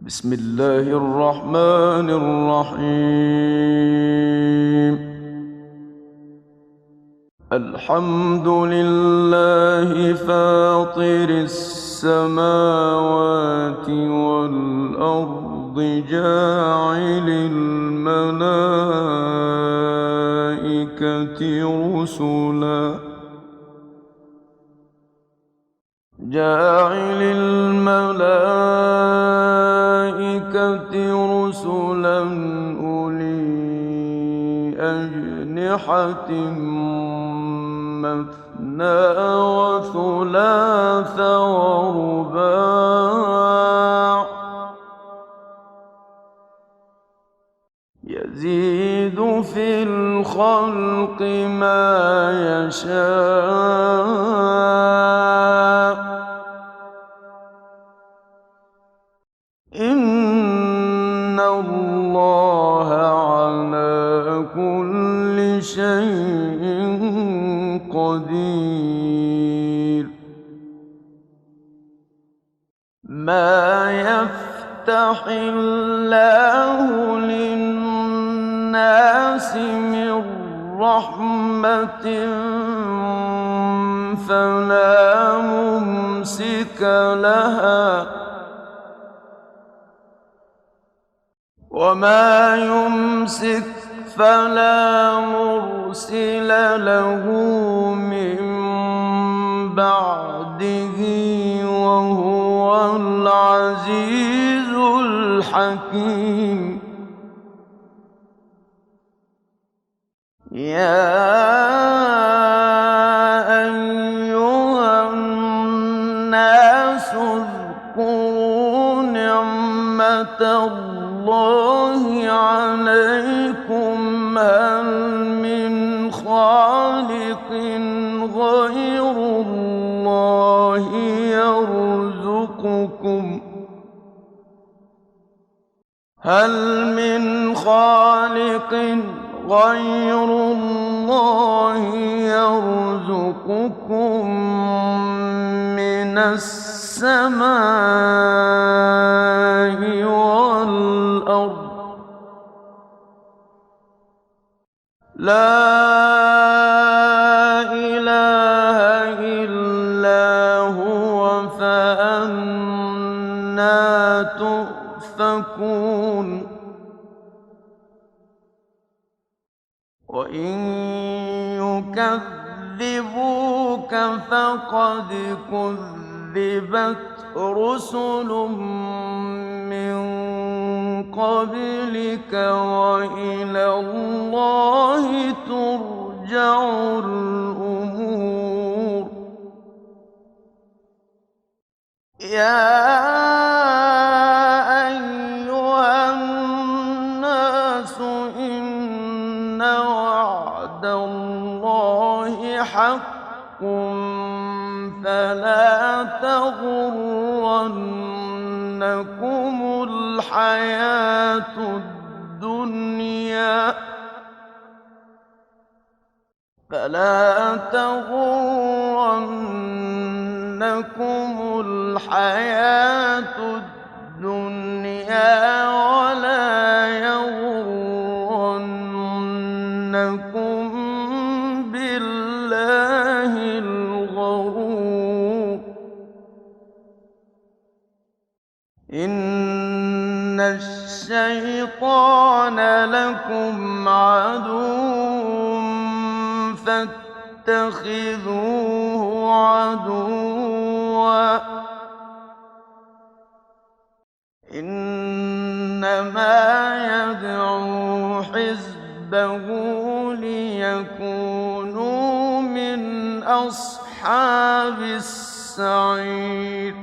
بسم الله الرحمن الرحيم. الحمد لله فاطر السماوات والأرض جاعل الملائكة رسلا أولي أجنحة مثنى وثلاث ورباع يزيد في الخلق ما يشاء إن الله على كل شيء قدير. ما يفتح الله للناس من رحمة فلا ممسك لها وما يمسك فلا مرسل له من بعده وهو العزيز الحكيم. يا أيها الناس اذكروا نعمة الله عليكم هل من خالق غير الله يرزقكم من السماء والأرض؟ لا إله إلا هو فأنى تؤفكون. وإن يكذبوك فقد كذبت رسل من قبلك وإلى الله ترجع الأمور. يا أيها الناس إن وعد الله حق فلا تغرنكم الحياة الدنيا ولا يغرنكم بالله الغرور. إن الشيطان لكم عدو فاتخذوه عدوا إنما يدعو حزبه ليكونوا من أصحاب السعير.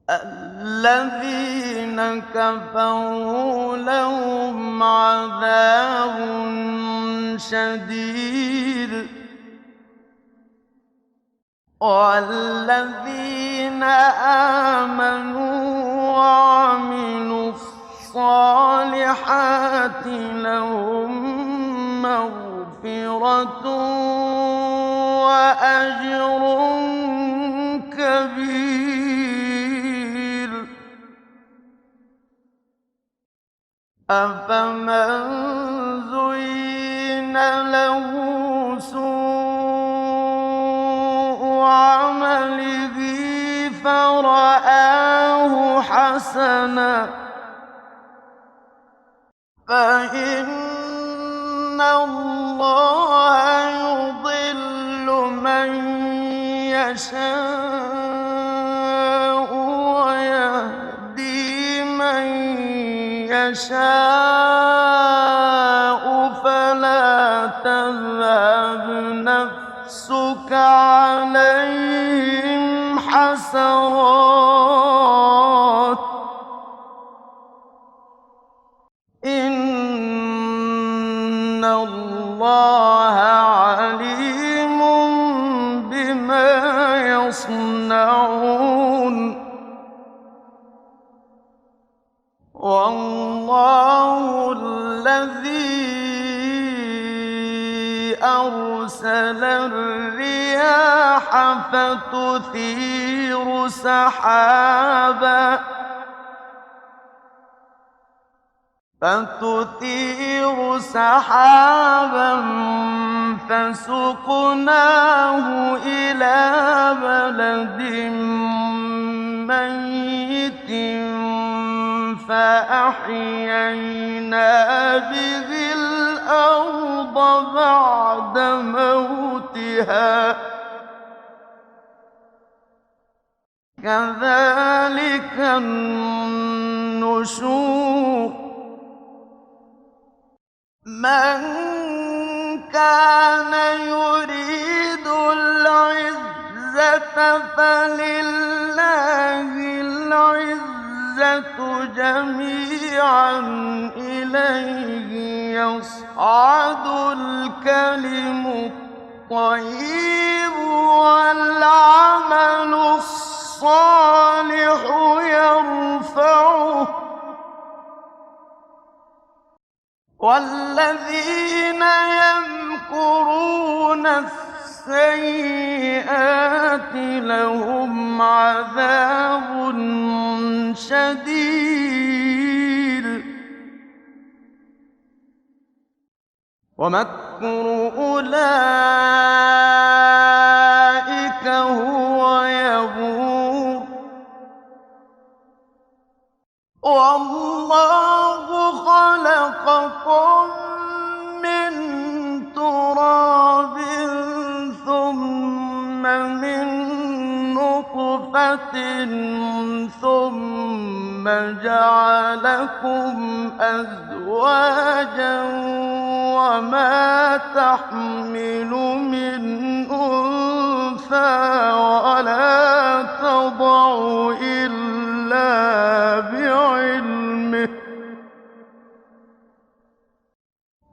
الذين كفروا لهم عذاب شديد والذين آمنوا وعملوا الصالحات لهم مغفرة وأجر كبير. أَفَمَن زُيِّنَ لَهُ سُوءُ عَمَلِهِ فَرَآهُ حَسَنًا فَإِنَّ اللَّهَ يُضِلُّ مَن يَشَاءُ وَيَهْدِي مَن يَشَاءُ فَلَا تَذْهَبْ نَفْسُكَ عَلَيْهِمْ حَسَرَاتٍ ۚ إِنَّ اللَّهَ عَلِيمٌ بِمَا يَصْنَعُونَ وَاللَّهُ الَّذِي أَرْسَلَ الرِّيَاحَ فَتُثِيرُ سَحَابًا فَسُقْنَاهُ إِلَىٰ بَلَدٍ مَّيِّتٍ فَأَحْيَيْنَا بِهِ الْأَرْضَ بَعْدَ مَوْتِهَا ۚ كَذَٰلِكَ النُّشُورُ مَن كَانَ يُرِيدُ الْعِزَّةَ فَلِلَّهِ الْعِزَّةُ جَمِيعًا ۚ إِلَيْهِ يَصْعَدُ الْكَلِمُ الطَّيِّبُ وَالْعَمَلُ الصَّالِحُ يَرْفَعُهُ ۚ وَالَّذِينَ يَمْكُرُونَ السَّيِّئَاتِ لَهُمْ عَذَابٌ شَدِيدٌ ۖ وَمَكْرُ أُولَٰئِكَ هُوَ يَبُورُ ۖ وَاللَّهُ خَلَقَكُم مِّن تُرَابٍ ثُمَّ مِن نُّطْفَةٍ ثُمَّ جَعَلَكُمْ أَزْوَاجًا ۚ وَمَا تَحْمِلُ مِنْ أُنثَىٰ وَلَا تَضَعُ إِلَّا بِعِلْمِهِ ۚ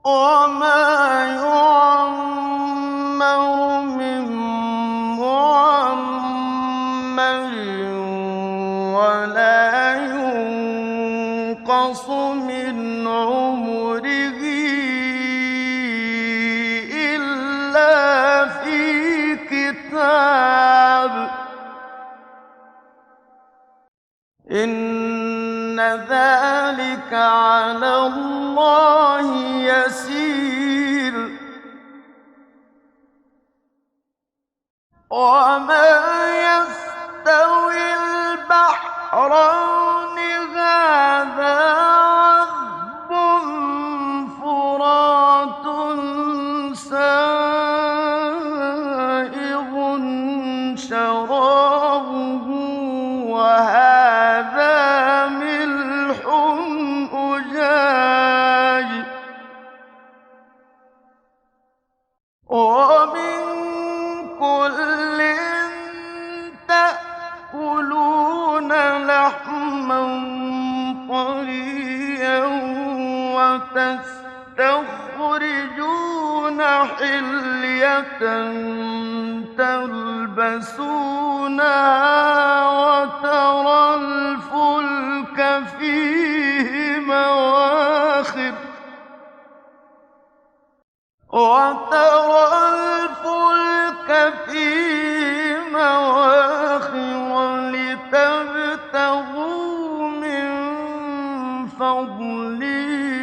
وَمَا يُعَمَّرُ مِن مُّعَمَّرٍ وَلَا يُنقَصُ مِنْ عُمُرِهِ إِلَّا فِي كِتَابٍ ۚ إِنَّ ذَٰلِكَ عَلَى اللَّهِ يَسِيرٌ وَمَا يَسْتَوِي الْبَحْرَانِ هَٰذَا عَذْبٌ فُرَاتٌ سَائِغٌ شَرَابُهُ وَهَٰذَا مِلْحٌ أُجَاجٌ ۖ وَمِن كُلٍّ تَأْكُلُونَ لَحْمًا طَرِيًّا وَتَسْتَخْرِجُونَ حِلْيَةً تَلْبَسُونَهَا وَتَرَى الْفُلْكَ فِيهِ مَوَاخِرَ لِتَبْتَغُوا مِن فَضْلِهِ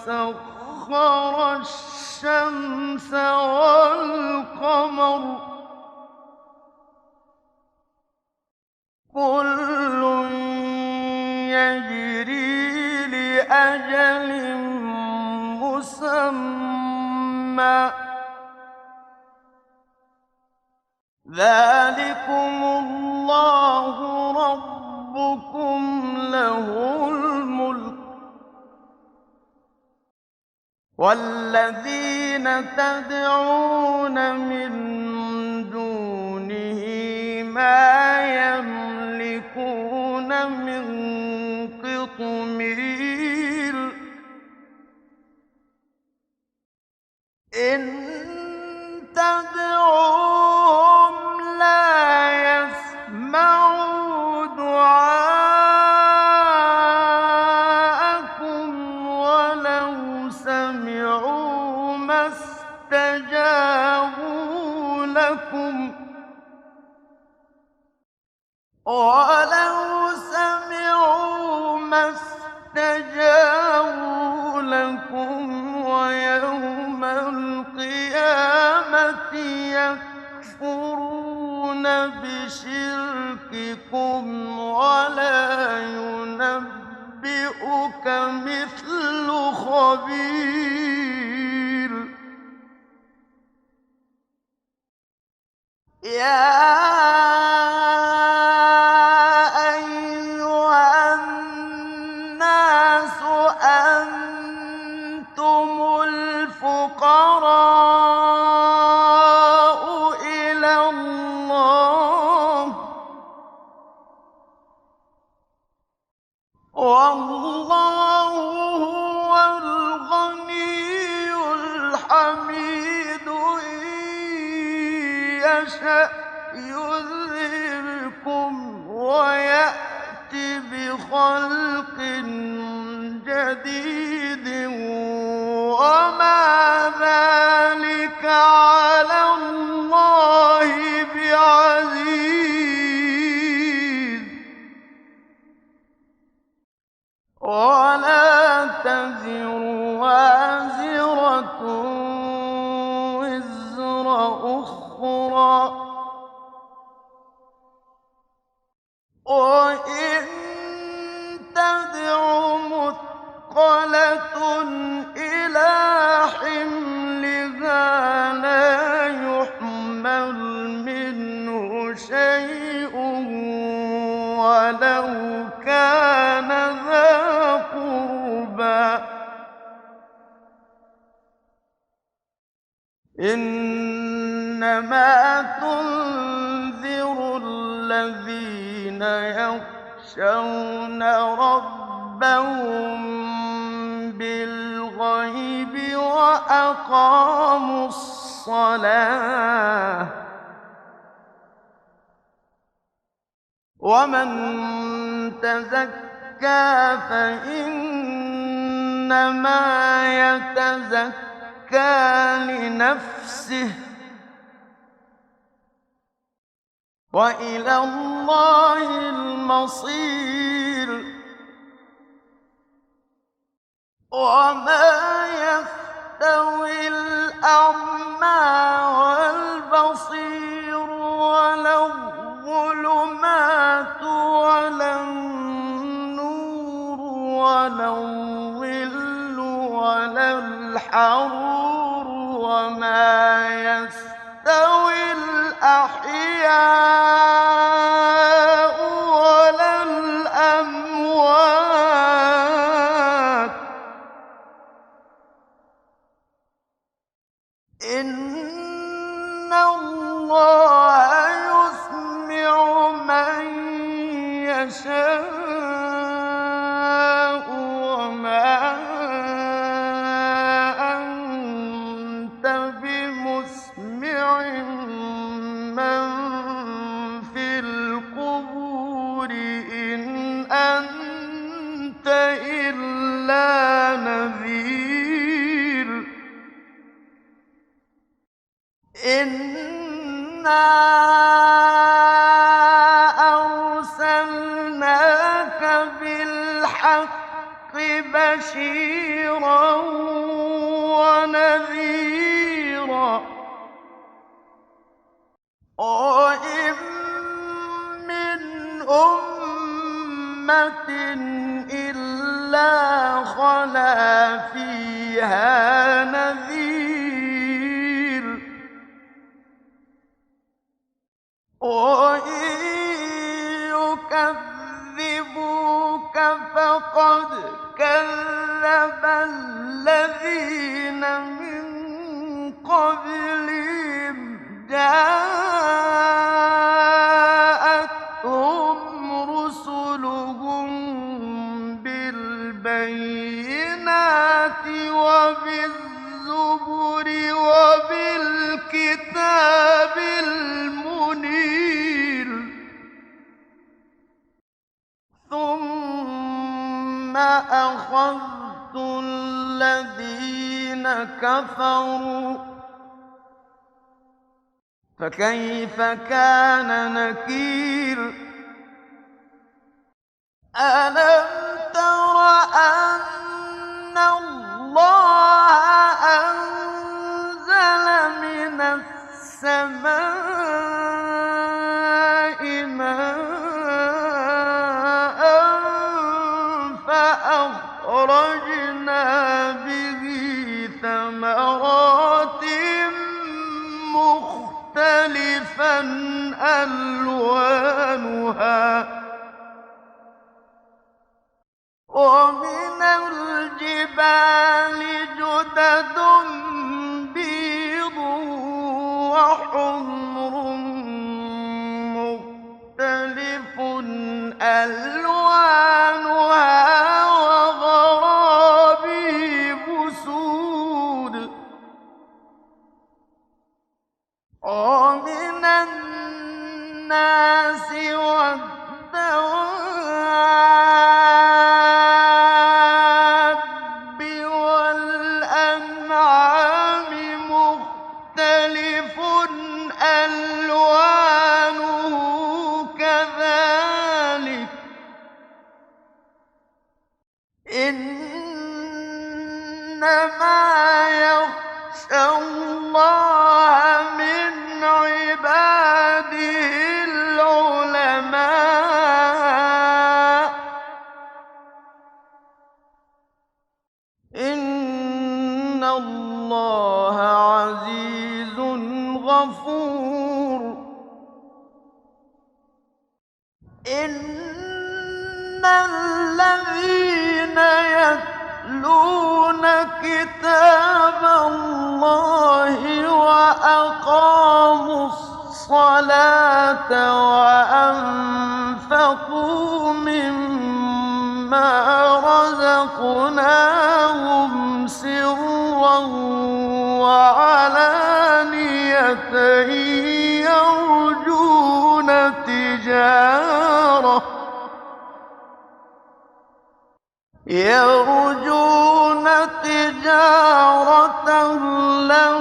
وسخر الشمس والقمر كل يجري لأجل مسمى ذلكم الله ربكم له الملك والذين تدعون من دونه ما يملكون من قطمير إن تدعوهم لا يسمعوا دعاءكم ولو سمعوا ما استجابوا لكم ويوم القيامة يكفرون بشرككم ولا ينبئك مثل خبير يا أيها الناس أنتم الفقراء إلى الله والله هو الغني الحميد إن يشأ يذهبكم ويأت بخلق جديد وما ذلك على الله بعزيز ولا تزر وازرة وزر أخرى وإن تدع مثقلة إلى حملها لا يحمل منه شيء ولو كان ذا قربى إنما تنذر الذين يخشون ربهم بالغيب وأقاموا الصلاة ومن تزكى فإنما يتزكى لنفسه وإلى الله المصير وما يستوي الأعمى والبصير ولا الظلمات ولا النور ولا الظل ولا الحرور وما يستوي الأحياء ولا الأموات إن الله يسمع من يشاء وما أنت بمسمع من في القبور إن أنت إلا نذير إنا أرسلناك بالحق بشيرا ونذيرا وإن من أمة إلا خلا فيها نذير وإن يكذبوك فقد كذب الذين من قبلهم جاءتهم رسلهم بالبينات وبالزبر وبالكتاب المنير ثم أخذت الذين كفروا فكيف كان نكير ألم تر أن الله أنزل من السماء ماء فأخرجنا به ثمرات مختلفا ألوانها ومن الجبال جدد بيض وحمر مختلف ألوانها وغرابيب سود ومن الناس والدواب والأنعام مختلف ألوانه كذلك إنما يخشى الله من عباده العلماء إن الله عزيز غفور إن الذين يتلون كتاب الله وأقاموا الصلاة وأنفقوا مما رزقناهم سرا وعلانية يرجون تجارة لن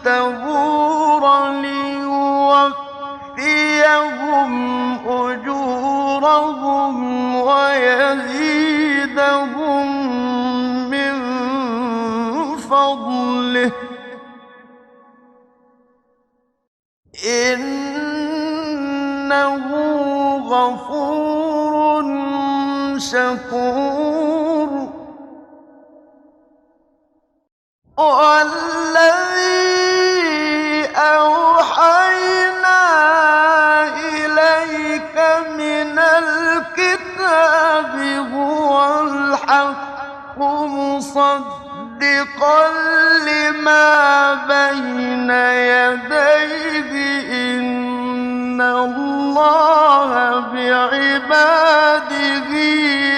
تبور ليوفيهم أجورهم ويزيدهم من فضله إنه غفور شكور والذي أوحينا إليك من الكتاب هو الحق مصدقا لما بين يديه إن الله بعباده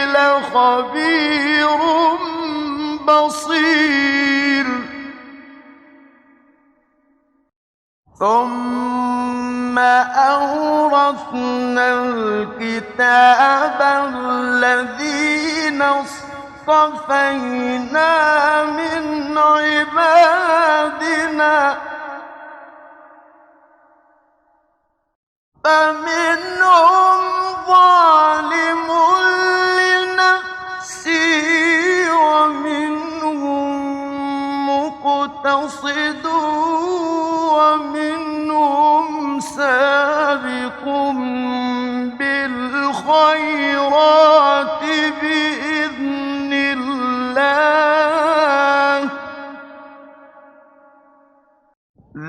لخبير بصير ثم أورثنا الكتاب الذين اصطفينا من عبادنا فمنهم ظالم لنفسه ومنهم مقتصد ومنهم سابق بالخيرات بإذن الله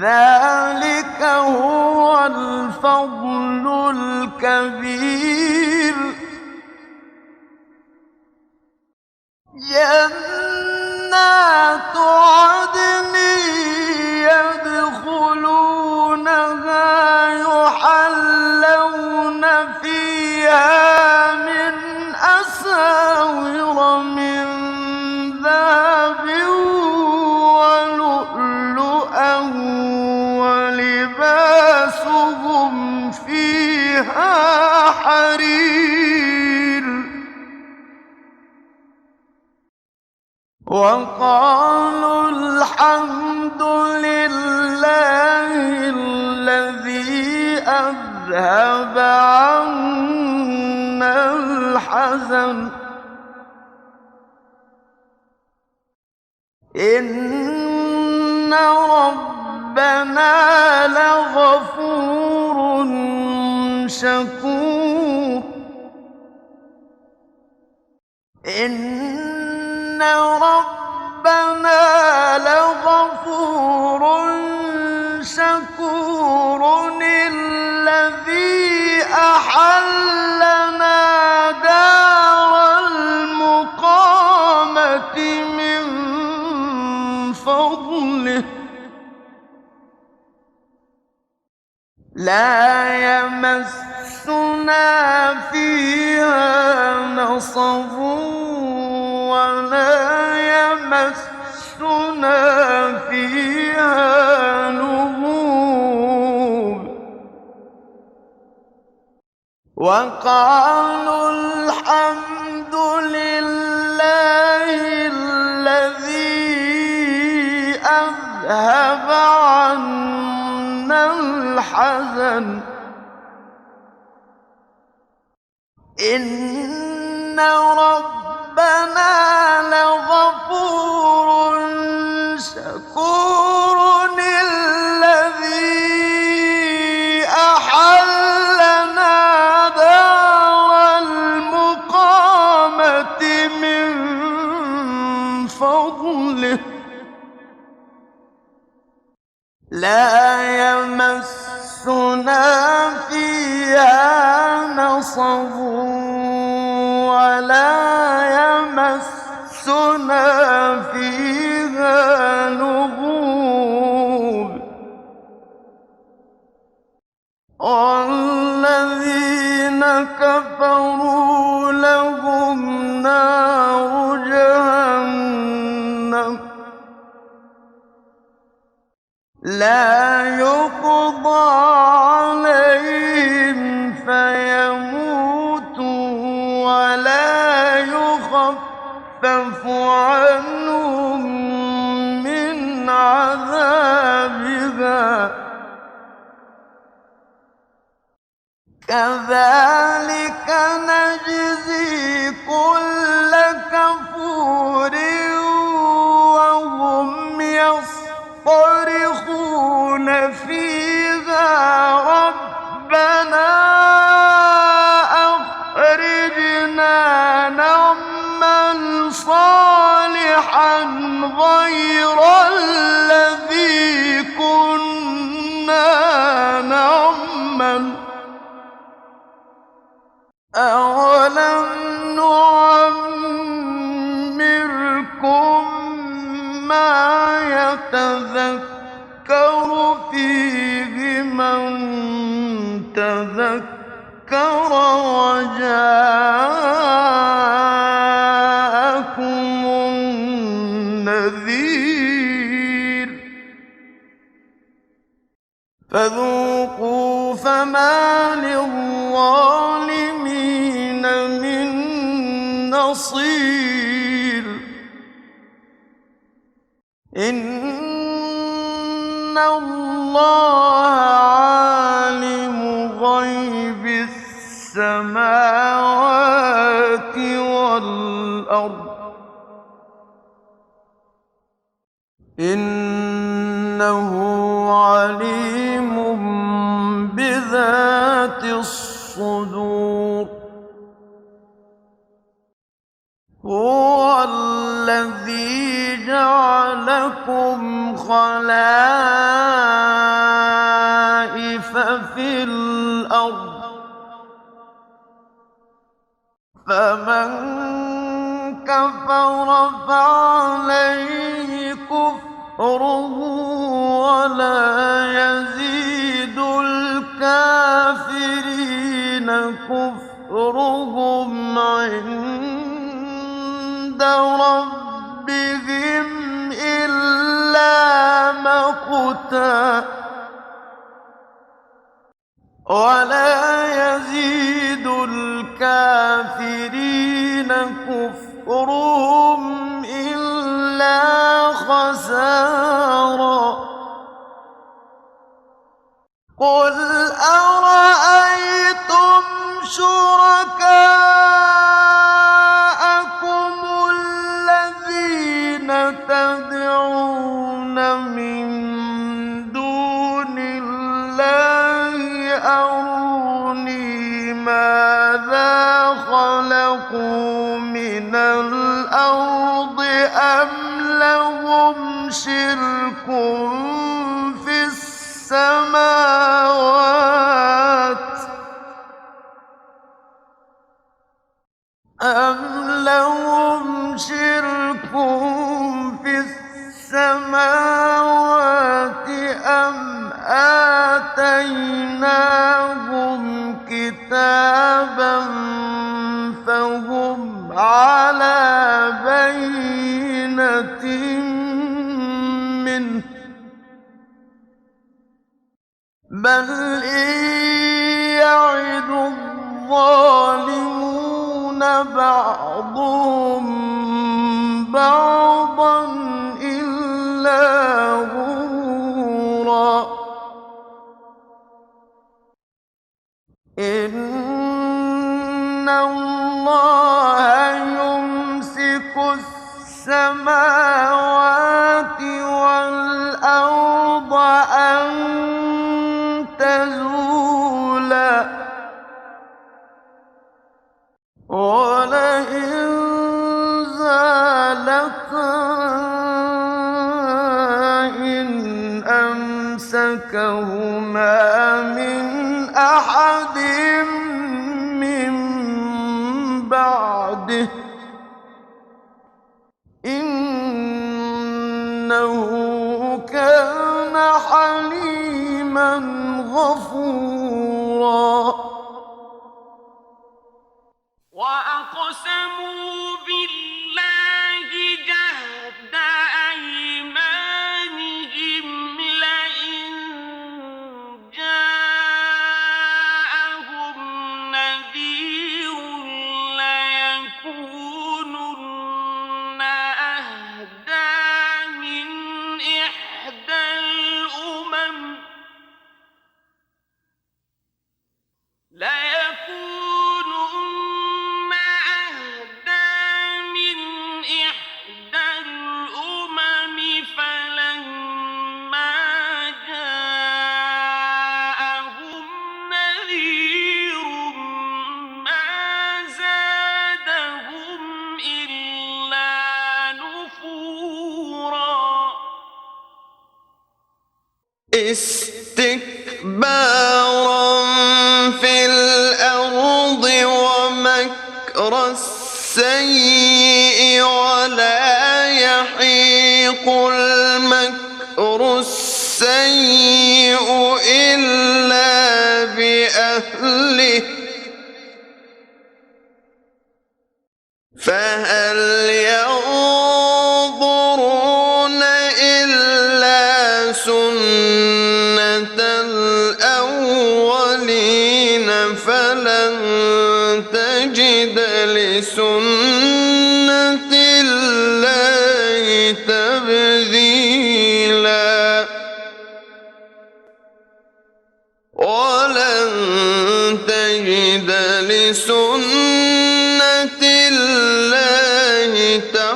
ذلك هو الفضل الكبير جنات عدن يدخلونها يحلون فيها من أساور من ذهب ولؤلؤا ولباسهم فيها حرير وقالوا الحمد لله الذي أذهب عنا الحزن إن ربنا لغفور شكور إن ربنا لغفور شكور الذي أحلنا دار المقامة من فضله لا يمسنا فيها نصب ولا يمسنا فيها لغوب وقالوا الحمد لله الذي أذهب عنا الحزن إن ربنا لغفور شكور الذي أحلنا دار المقامة من فضله لا يمسنا فيها نصب ولا يمسنا فيها لغوب والذين كفروا لهم نار جهنم لا يقضى عليهم فيموتوا ولا يخفف عنهم من عذابها كذلك نجزي كل كفور وهم يصطرخون فيها ربنا أخرجنا نعمل صالحا غير الذي كنا نعمل أولم نعمركم ما يتذكر فيه من تذكر وجاءكم النذير فذوقوا فما للظالمين من نصير إن الله عالم غيب السماوات والأرض الأرض إنه عليم بذات الصدور هو الذي جعلكم خلائف في الأرض فمن كفر فعليه كفره ولا يزيد الكافرين كفرهم عند ربهم إلا مقتا ولا يزيد الكافرين كفرهم إلا خسارا قل أرأيتم شركاءكم الذين تدعون من دون الله أروني ماذا خلقوا من الأرض أم لهم شرك في السماوات أم آتيناهم كتابا فهم على بينة منه بل إن يعد الظالمون بعضهم بعضا إلا غرورا إن الله يمسك السماوات والأرض أن تزولا ولئن زالتا إن أمسكهما من أحد من بعده إنه كان حليما غفورا وأقسموا بالله جهد أيمانهم لئن جاءهم نذير ليكونن أهدى من إحدى الأمم فلما جاءهم نذير ما زادهم إلا نفورا استكبارا في الأرض ومكر السيء ولا يحيق المكر السيء إلا بأهله فهل ينظرون إلا سنة الأولين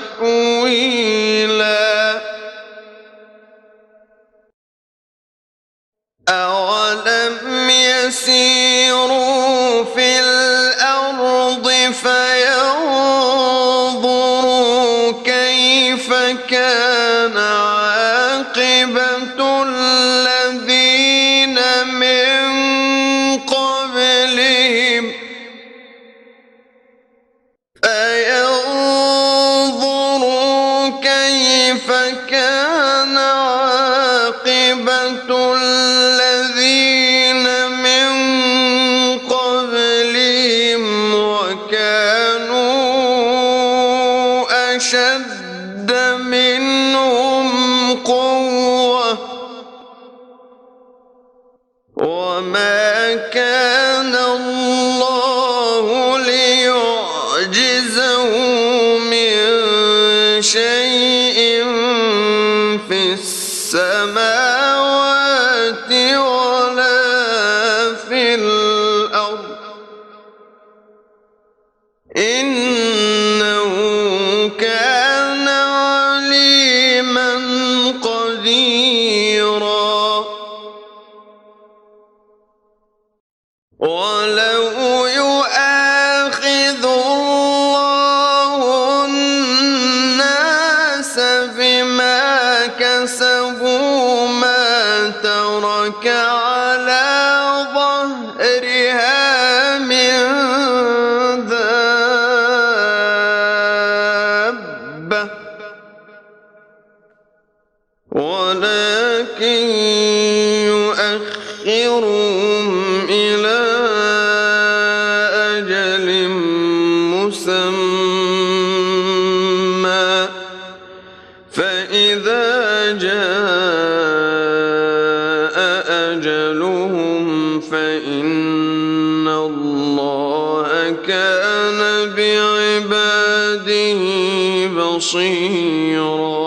تحويلا أولم يسيروا في الأرض فينظروا كيف كان عاقبة الذين من قبلهم فينظروا كيف كان عاقبة الذين من قبلهم وكانوا أشد منهم قوة وما كان الله ليعجزه من شيء في السماوات ولا في الأرض إنه كان عليما قديرا ولو يؤاخذ الله الناس بما كسبوا ما ترك على ظهرها من دابة ولكن يؤخرهم إلى أجل مسمى فإذا جاء أجلهم فإن الله كان بعباده بصيرا